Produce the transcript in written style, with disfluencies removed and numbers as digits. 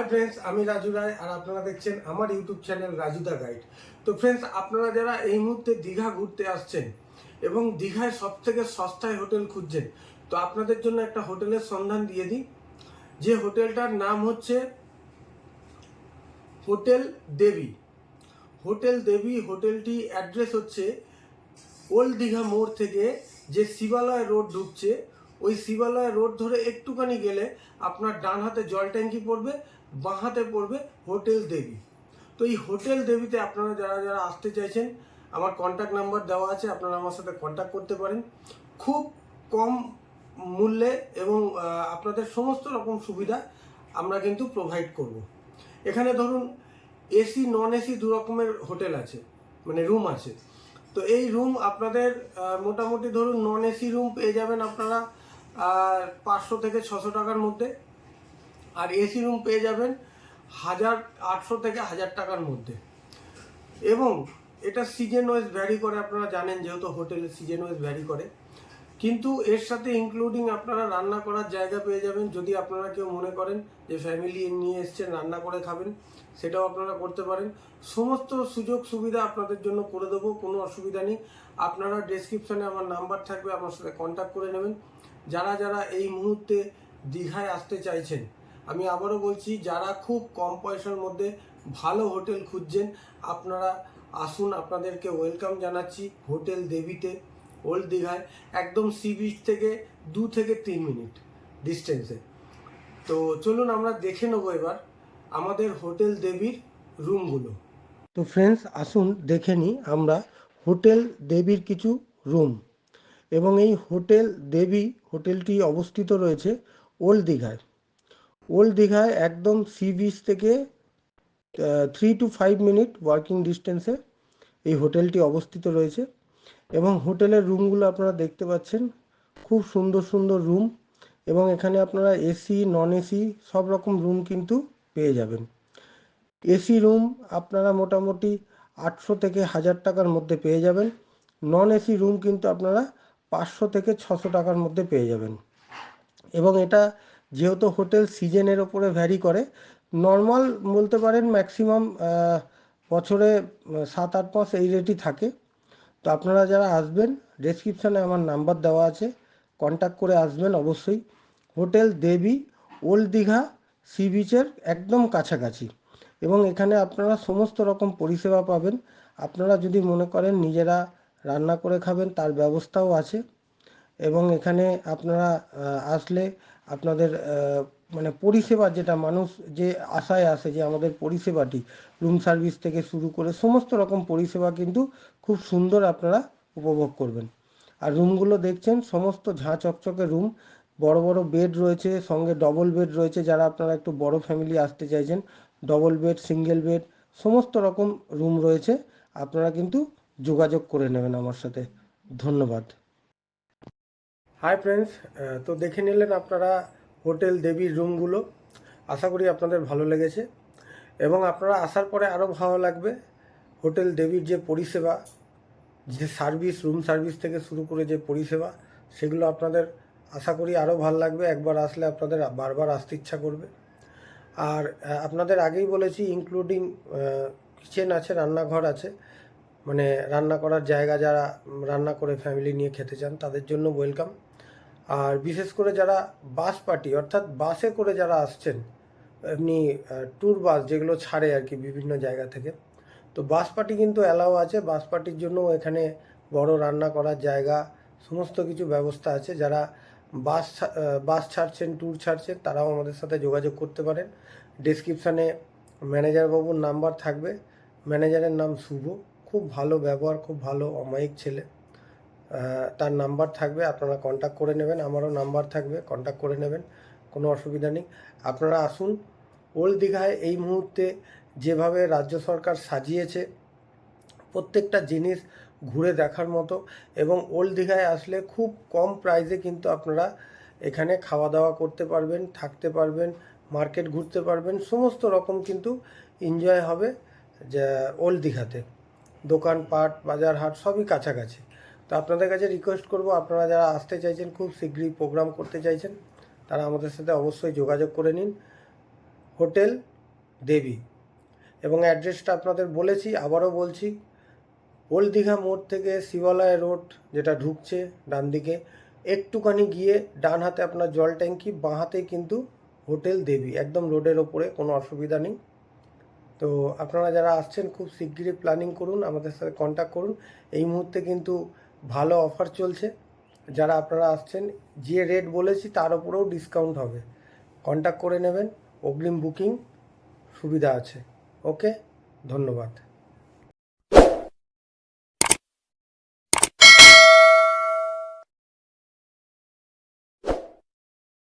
Friends, আমি রাজু রায় আর আপনারা দেখছেন আমার ইউটিউব চ্যানেল রাজু দা গাইড। তো ফ্রেন্ডস, আপনারা যারা এই মুহূর্তে দীঘা ঘুরতে আসছেন এবং দীঘায় সব থেকে সস্তায় হোটেল খুঁজছেন, তো আপনাদের জন্য একটা হোটেলের সন্ধান দিয়ে দিই। যে হোটেলটার নাম হচ্ছে হোটেল দেবী। হোটেল দেবী হোটেলটি অ্যাড্রেস হচ্ছে ওল্ড দীঘা মোড় থেকে যে শিবালয় রোড ঢুকছে, ওই শিবালয় রোড ধরে একটুখানি গেলে আপনার ডান হাতে জল ট্যাঙ্কি পড়বে, বাঁ হাতে পড়বে হোটেল দেবী। তো এই হোটেল দেবীতে আপনারা যারা যারা আসতে চাইছেন, আমার কন্ট্যাক্ট নাম্বার দেওয়া আছে, আপনারা আমার সাথে কন্ট্যাক্ট করতে পারেন। খুব কম মূল্যে এবং আপনাদের সমস্ত রকম সুবিধা আমরা কিন্তু প্রোভাইড করব। এখানে ধরুন এসি নন এসি দু রকমের হোটেল আছে, মানে রুম আছে। তো এই রুম আপনাদের মোটামুটি ধরুন নন এসি রুম পেয়ে যাবেন আপনারা 500 থেকে 600 টাকার মধ্যে, আর এসি রুম পেয়ে যাবেন 1800 থেকে 1000 টাকার মধ্যে। এবং এটা সিজন ওয়াইজ ভ্যারি করে, আপনারা জানেন যেহেতু হোটেলের সিজন ওয়াইজ ভ্যারি করে। কিন্তু এর সাথে ইনক্লুডিং আপনারা রান্না করার জায়গা পেয়ে যাবেন। যদি আপনারা কেউ মনে করেন যে ফ্যামিলি নিয়ে এসছেন, রান্না করে খাবেন, সেটাও আপনারা করতে পারেন। সমস্ত সুযোগ সুবিধা আপনাদের জন্য করে দেবো, কোনো অসুবিধা নেই। আপনারা ডেসক্রিপশানে আমার নাম্বার থাকবে, আমার সাথে কন্ট্যাক্ট করে নেবেন। যারা যারা এই মুহূর্তে দীঘায় আসতে চাইছেন, আমি আবারও বলছি, যারা খুব কম পয়সার মধ্যে ভালো হোটেল খুঁজছেন, আপনারা আসুন। আপনাদেরকে ওয়েলকাম জানাচ্ছি হোটেল দেবীতে, ওল্ড দীঘায়, একদম সি বিচ থেকে 2 থেকে 3 মিনিট ডিস্টেন্সে। তো চলুন আমরা দেখে নেবো এবার আমাদের হোটেল দেবীর রুমগুলো। তো ফ্রেন্ডস, আসুন দেখে নিই আমরা হোটেল দেবীর কিছু রুম। এবং এই হোটেল দেবী হোটেলটি অবস্থিত রয়েছে ওল্ড দীঘায়। ওল্ড দীঘায় একদম সি বিচ থেকে 3 to 5 মিনিট ওয়াকিং ডিস্টেন্সে এই হোটেলটি অবস্থিত রয়েছে। এবং হোটেলের রুমগুলো আপনারা দেখতে পাচ্ছেন, খুব সুন্দর সুন্দর রুম। এবং এখানে আপনারা এসি নন এসি সব রকম রুম কিন্তু পেয়ে যাবেন। এসি রুম আপনারা মোটামুটি 800 থেকে 1000 টাকার মধ্যে পেয়ে যাবেন। নন এসি রুম কিন্তু আপনারা 500 থেকে 600 টাকার মধ্যে পেয়ে যাবেন। এবং এটা যেহেতু হোটেল সিজনের ওপরে ভ্যারি করে, নর্মাল বলতে পারেন ম্যাক্সিমাম বছরে 7-8 মাস এই রেটই থাকে। তো আপনারা যারা আসবেন, ডেসক্রিপশানে আমার নাম্বার দেওয়া আছে, কন্ট্যাক্ট করে আসবেন অবশ্যই। হোটেল দেবী, ওল্ড দীঘা, সি বিচের একদম কাছাকাছি। এবং এখানে আপনারা সমস্ত রকম পরিষেবা পাবেন। আপনারা যদি মনে করেন নিজেরা রান্না করে খাবেন, তার ব্যবস্থাও আছে। এবং এখানে আপনারা আসলে আপনাদের মানে পরিষেবা, যেটা মানুষ যে আশায় আসে যে আমাদের পরিষেবাটি, রুম সার্ভিস থেকে শুরু করে সমস্ত রকম পরিষেবা কিন্তু খুব সুন্দর আপনারা উপভোগ করবেন। আর রুমগুলো দেখছেন সমস্ত ঝাঁ চকচকে রুম, বড় বড় বেড রয়েছে, সঙ্গে ডবল বেড রয়েছে। যারা আপনারা একটু বড় ফ্যামিলি আসতে চাইছেন, ডবল বেড, সিঙ্গেল বেড, সমস্ত রকম রুম রয়েছে। আপনারা কিন্তু যোগাযোগ করে নেবেন আমার সাথে। ধন্যবাদ। হাই ফ্রেন্ডস, তো দেখে নিলেন আপনারা হোটেল দেবীর রুমগুলো। আশা করি আপনাদের ভালো লেগেছে এবং আপনারা আসার পরে আরও ভালো লাগবে। হোটেল দেবীর যে পরিষেবা, যে সার্ভিস, রুম সার্ভিস থেকে শুরু করে যে পরিষেবা, সেগুলো আপনাদের আশা করি আরও ভালো লাগবে। একবার আসলে আপনাদের বারবার আসতে ইচ্ছা করবে। আর আপনাদের আগেই বলেছি, ইনক্লুডিং কিচেন আছে, রান্নাঘর আছে, মানে রান্না করার জায়গা। যারা রান্না করে ফ্যামিলি নিয়ে খেতে চান তাদের জন্য ওয়েলকাম। আর বিশেষ করে যারা বাস পার্টি, অর্থাৎ বাসে করে যারা আসছেন, এমনি ট্যুর বাস যেগুলো ছাড়ে আর কি বিভিন্ন জায়গা থেকে, তো বাস পার্টি কিন্তু অ্যালাও আছে। বাস পার্টির জন্য এখানে বড় রান্না করার জায়গা, সমস্ত কিছু ব্যবস্থা আছে। যারা বাস ছাড়ছেন, ট্যুর ছাড়ছেন, তারাও আমাদের সাথে যোগাযোগ করতে পারেন। ডেসক্রিপশানে ম্যানেজারবাবুর নাম্বার থাকবে। ম্যানেজারের নাম শুভ, খুব ভালো ব্যবহার, খুব ভালো অমায়িক ছেলে। তার নাম্বার থাকবে, আপনারা কন্ট্যাক্ট করে নেবেন। আমারও নাম্বার থাকবে, কন্ট্যাক্ট করে নেবেন, কোনো অসুবিধা নেই। আপনারা আসুন। ওল্ড দীঘায় এই মুহূর্তে যেভাবে রাজ্য সরকার সাজিয়েছে, প্রত্যেকটা জিনিস ঘুরে দেখার মতো। এবং ওল্ড দীঘায় আসলে খুব কম প্রাইসে কিন্তু আপনারা এখানে খাওয়া দাওয়া করতে পারবেন, থাকতে পারবেন, মার্কেট ঘুরতে পারবেন, সমস্ত রকম কিন্তু এনজয় হবে যে ওল্ড দীঘাতে। দোকানপাট, বাজার হাট সবই কাছাকাছি। তো আপনাদের কাছে রিকোয়েস্ট করব, আপনারা যারা আসতে চাইছেন, খুব শীঘ্রই প্রোগ্রাম করতে চাইছেন, তারা আমাদের সাথে অবশ্যই যোগাযোগ করে নিন। হোটেল দেবী। এবং অ্যাড্রেসটা আপনাদের বলেছি, আবারও বলছি, ওল্ড দীঘা মোড় থেকে শিবালয় রোড যেটা ঢুকছে ডান দিকে একটুখানি গিয়ে ডান হাতে আপনার জল ট্যাঙ্কি, বাঁ হাতে কিন্তু হোটেল দেবী, একদম রোডের ওপরে, কোনো অসুবিধা নেই। তো আপনারা যারা আসছেন খুব শিগগিরই প্ল্যানিং করুন, আমাদের সাথে কন্ট্যাক্ট করুন। এই মুহূর্তে কিন্তু ভালো অফার চলছে, যারা আপনারা আসছেন যে রেট বলেছি তার উপরেও ডিসকাউন্ট হবে, কন্ট্যাক্ট করে নেবেন, অগ্রিম বুকিং সুবিধা আছে। ওকে, ধন্যবাদ।